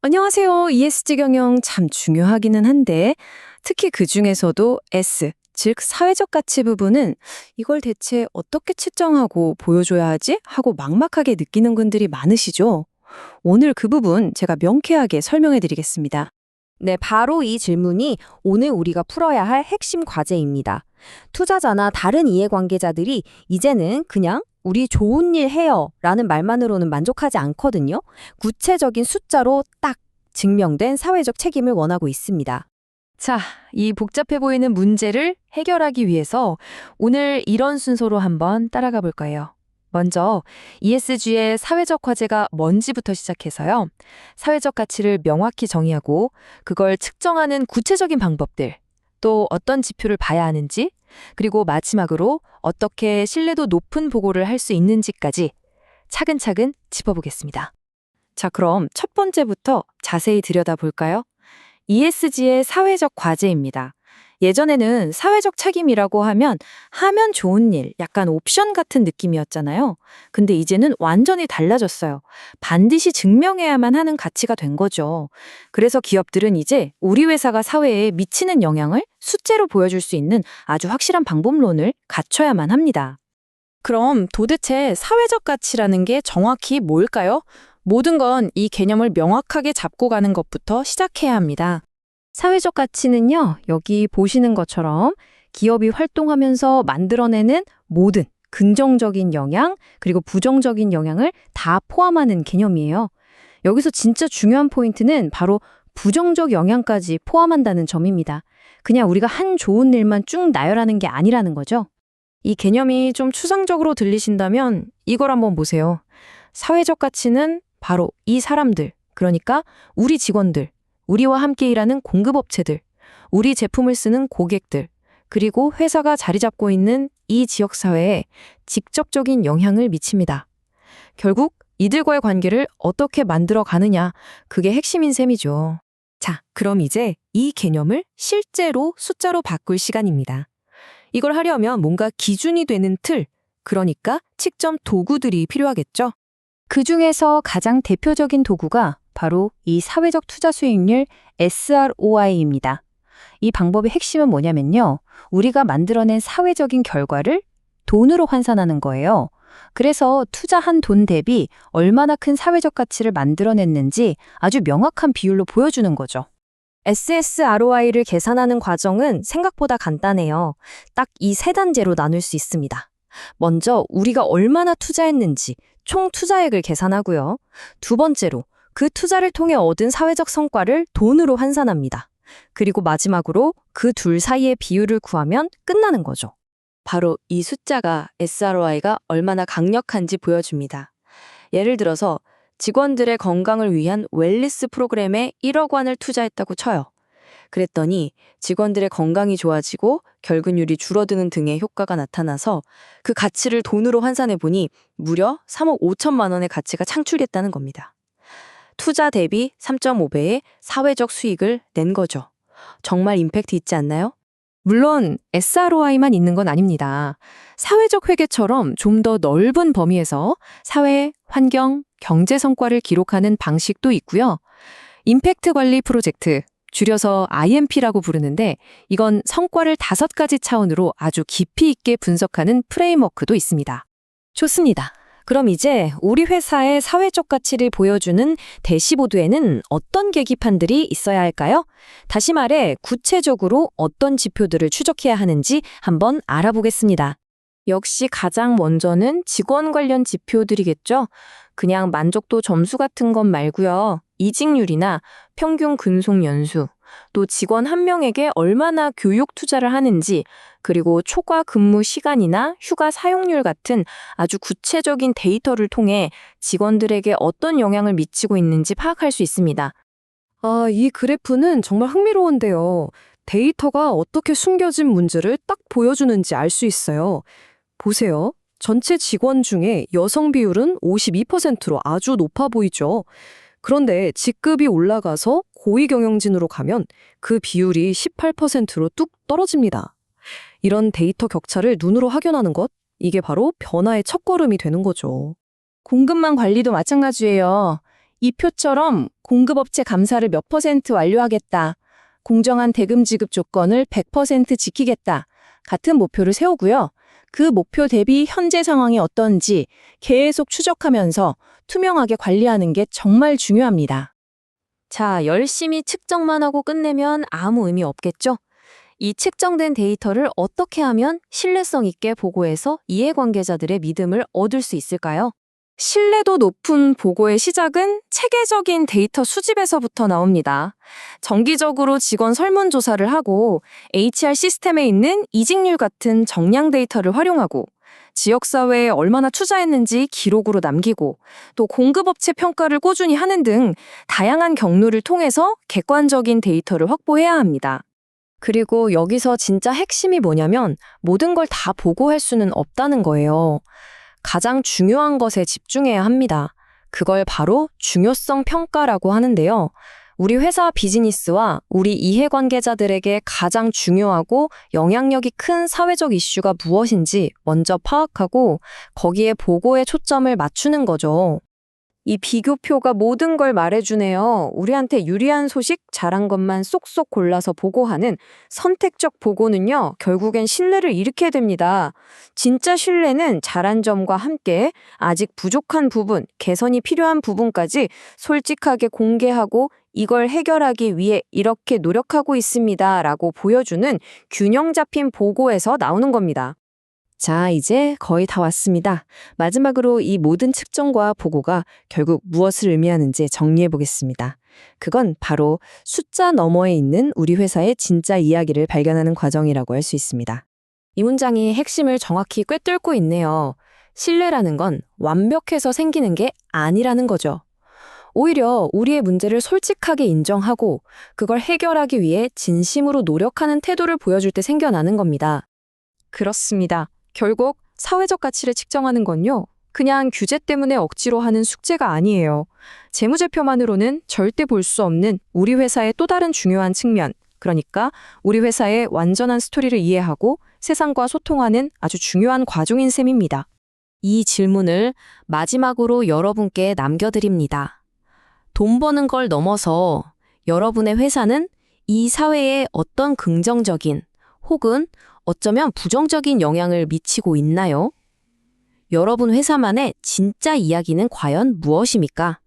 안녕하세요. ESG 경영 참 중요하기는 한데, 특히 그 중에서도 S, 즉 사회적 가치 부분은 이걸 대체 어떻게 측정하고 보여줘야 하지? 하고 막막하게 느끼는 분들이 많으시죠? 오늘 그 부분 제가 명쾌하게 설명해 드리겠습니다. 네, 바로 이 질문이 오늘 우리가 풀어야 할 핵심 과제입니다. 투자자나 다른 이해관계자들이 이제는 그냥 우리 좋은 일 해요 라는 말만으로는 만족하지 않거든요. 구체적인 숫자로 딱 증명된 사회적 책임을 원하고 있습니다. 자, 이 복잡해 보이는 문제를 해결하기 위해서 오늘 이런 순서로 한번 따라가 볼 거예요. 먼저 ESG의 사회적 과제가 뭔지부터 시작해서요. 사회적 가치를 명확히 정의하고 그걸 측정하는 구체적인 방법들, 또 어떤 지표를 봐야 하는지, 그리고 마지막으로 어떻게 신뢰도 높은 보고를 할 수 있는지까지 차근차근 짚어보겠습니다. 자, 그럼 첫 번째부터 자세히 들여다볼까요? ESG의 사회적 과제입니다. 예전에는 사회적 책임이라고 하면 좋은 일, 약간 옵션 같은 느낌이었잖아요. 근데 이제는 완전히 달라졌어요. 반드시 증명해야만 하는 가치가 된 거죠. 그래서 기업들은 이제 우리 회사가 사회에 미치는 영향을 숫자로 보여줄 수 있는 아주 확실한 방법론을 갖춰야만 합니다. 그럼 도대체 사회적 가치라는 게 정확히 뭘까요? 모든 건 이 개념을 명확하게 잡고 가는 것부터 시작해야 합니다. 사회적 가치는요, 여기 보시는 것처럼 기업이 활동하면서 만들어내는 모든 긍정적인 영향, 그리고 부정적인 영향을 다 포함하는 개념이에요. 여기서 진짜 중요한 포인트는 바로 부정적 영향까지 포함한다는 점입니다. 그냥 우리가 한 좋은 일만 쭉 나열하는 게 아니라는 거죠. 이 개념이 좀 추상적으로 들리신다면 이걸 한번 보세요. 사회적 가치는 바로 이 사람들, 그러니까 우리 직원들, 우리와 함께 일하는 공급업체들, 우리 제품을 쓰는 고객들, 그리고 회사가 자리 잡고 있는 이 지역사회에 직접적인 영향을 미칩니다. 결국 이들과의 관계를 어떻게 만들어 가느냐, 그게 핵심인 셈이죠. 자, 그럼 이제 이 개념을 실제로 숫자로 바꿀 시간입니다. 이걸 하려면 뭔가 기준이 되는 틀, 그러니까 측정 도구들이 필요하겠죠? 그 중에서 가장 대표적인 도구가 바로 이 사회적 투자 수익률 SROI입니다. 이 방법의 핵심은 뭐냐면요. 우리가 만들어낸 사회적인 결과를 돈으로 환산하는 거예요. 그래서 투자한 돈 대비 얼마나 큰 사회적 가치를 만들어냈는지 아주 명확한 비율로 보여주는 거죠. SSROI를 계산하는 과정은 생각보다 간단해요. 딱 이 세 단계로 나눌 수 있습니다. 먼저 우리가 얼마나 투자했는지 총 투자액을 계산하고요. 두 번째로 그 투자를 통해 얻은 사회적 성과를 돈으로 환산합니다. 그리고 마지막으로 그 둘 사이의 비율을 구하면 끝나는 거죠. 바로 이 숫자가 SROI가 얼마나 강력한지 보여줍니다. 예를 들어서 직원들의 건강을 위한 웰니스 프로그램에 1억 원을 투자했다고 쳐요. 그랬더니 직원들의 건강이 좋아지고 결근율이 줄어드는 등의 효과가 나타나서 그 가치를 돈으로 환산해 보니 무려 3억 5천만 원의 가치가 창출됐다는 겁니다. 투자 대비 3.5배의 사회적 수익을 낸 거죠. 정말 임팩트 있지 않나요? 물론 SROI만 있는 건 아닙니다. 사회적 회계처럼 좀 더 넓은 범위에서 사회, 환경, 경제 성과를 기록하는 방식도 있고요. 임팩트 관리 프로젝트, 줄여서 IMP라고 부르는데 이건 성과를 5가지 차원으로 아주 깊이 있게 분석하는 프레임워크도 있습니다. 좋습니다. 그럼 이제 우리 회사의 사회적 가치를 보여주는 대시보드에는 어떤 계기판들이 있어야 할까요? 다시 말해 구체적으로 어떤 지표들을 추적해야 하는지 한번 알아보겠습니다. 역시 가장 먼저는 직원 관련 지표들이겠죠? 그냥 만족도 점수 같은 것 말고요. 이직률이나 평균 근속 연수, 또 직원 한 명에게 얼마나 교육 투자를 하는지, 그리고 초과 근무 시간이나 휴가 사용률 같은 아주 구체적인 데이터를 통해 직원들에게 어떤 영향을 미치고 있는지 파악할 수 있습니다. 이 그래프는 정말 흥미로운데요. 데이터가 어떻게 숨겨진 문제를 딱 보여주는지 알 수 있어요. 보세요. 전체 직원 중에 여성 비율은 52%로 아주 높아 보이죠. 그런데 직급이 올라가서 고위 경영진으로 가면 그 비율이 18%로 뚝 떨어집니다. 이런 데이터 격차를 눈으로 확인하는 것, 이게 바로 변화의 첫걸음이 되는 거죠. 공급망 관리도 마찬가지예요. 이 표처럼 공급업체 감사를 몇 % 완료하겠다. 공정한 대금 지급 조건을 100% 지키겠다. 같은 목표를 세우고요. 그 목표 대비 현재 상황이 어떤지 계속 추적하면서 투명하게 관리하는 게 정말 중요합니다. 자, 열심히 측정만 하고 끝내면 아무 의미 없겠죠? 이 측정된 데이터를 어떻게 하면 신뢰성 있게 보고해서 이해관계자들의 믿음을 얻을 수 있을까요? 신뢰도 높은 보고의 시작은 체계적인 데이터 수집에서부터 나옵니다. 정기적으로 직원 설문조사를 하고 HR 시스템에 있는 이직률 같은 정량 데이터를 활용하고 지역사회에 얼마나 투자했는지 기록으로 남기고 또 공급업체 평가를 꾸준히 하는 등 다양한 경로를 통해서 객관적인 데이터를 확보해야 합니다. 그리고 여기서 진짜 핵심이 뭐냐면 모든 걸 다 보고할 수는 없다는 거예요. 가장 중요한 것에 집중해야 합니다. 그걸 바로 중요성 평가라고 하는데요. 우리 회사 비즈니스와 우리 이해관계자들에게 가장 중요하고 영향력이 큰 사회적 이슈가 무엇인지 먼저 파악하고 거기에 보고에 초점을 맞추는 거죠. 이 비교표가 모든 걸 말해주네요. 우리한테 유리한 소식, 잘한 것만 쏙쏙 골라서 보고하는 선택적 보고는요, 결국엔 신뢰를 잃게 됩니다. 진짜 신뢰는 잘한 점과 함께 아직 부족한 부분, 개선이 필요한 부분까지 솔직하게 공개하고 이걸 해결하기 위해 이렇게 노력하고 있습니다. 라고 보여주는 균형 잡힌 보고에서 나오는 겁니다. 자, 이제 거의 다 왔습니다. 마지막으로 이 모든 측정과 보고가 결국 무엇을 의미하는지 정리해 보겠습니다. 그건 바로 숫자 너머에 있는 우리 회사의 진짜 이야기를 발견하는 과정이라고 할 수 있습니다. 이 문장이 핵심을 정확히 꿰뚫고 있네요. 신뢰라는 건 완벽해서 생기는 게 아니라는 거죠. 오히려 우리의 문제를 솔직하게 인정하고 그걸 해결하기 위해 진심으로 노력하는 태도를 보여줄 때 생겨나는 겁니다. 그렇습니다. 결국 사회적 가치를 측정하는 건요, 그냥 규제 때문에 억지로 하는 숙제가 아니에요. 재무제표만으로는 절대 볼 수 없는 우리 회사의 또 다른 중요한 측면, 그러니까 우리 회사의 완전한 스토리를 이해하고 세상과 소통하는 아주 중요한 과정인 셈입니다. 이 질문을 마지막으로 여러분께 남겨드립니다. 돈 버는 걸 넘어서 여러분의 회사는 이 사회에 어떤 긍정적인 혹은 어쩌면 부정적인 영향을 미치고 있나요? 여러분 회사만의 진짜 이야기는 과연 무엇입니까?